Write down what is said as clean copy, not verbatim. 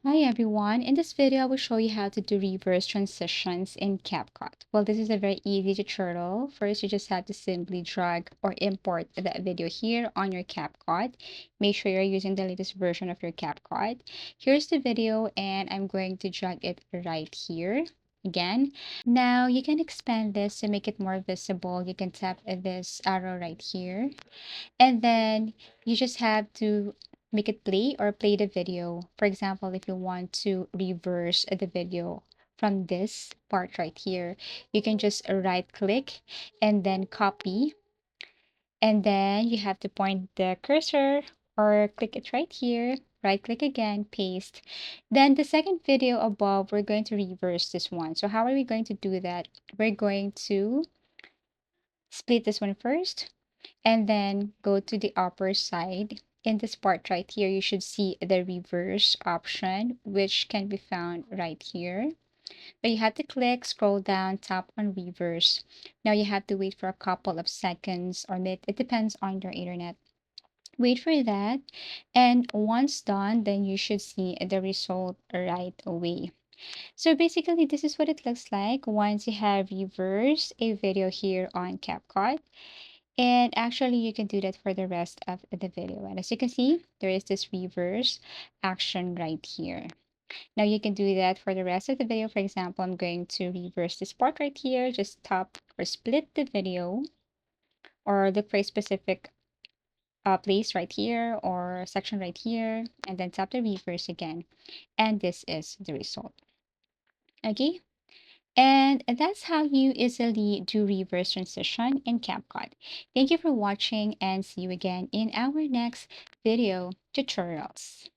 Hi everyone, in this video I will show you how to do reverse transitions in CapCut. Well, this is a very easy tutorial. First, you just have to simply drag or import that video here on your CapCut. Make sure you're using the latest version of your CapCut. Here's the video and I'm going to drag it right here again. Now you can expand this to make it more visible. You can tap this arrow right here and then you just have to make it play or play the video. For example, if you want to reverse the video from this part right here, you can just right click and then copy. And then you have to point the cursor or click it right here, right click again, paste. Then the second video above, we're going to reverse this one. So how are we going to do that? We're going to split this one first and then go to the upper side. In this part right here, you should see the reverse option, which can be found right here. But you have to click, scroll down, tap on reverse. Now you have to wait for a couple of seconds or minutes. It depends on your internet. Wait for that. And once done, then you should see the result right away. So basically, this is what it looks like once you have reversed a video here on CapCut. And actually, you can do that for the rest of the video. And as you can see, there is this reverse action right here. Now you can do that for the rest of the video. For example, I'm going to reverse this part right here. Just stop or split the video or look for a specific place right here or section right here. And then tap the reverse again. And this is the result. Okay. And that's how you easily do reverse transition in CapCut. Thank you for watching and see you again in our next video tutorials.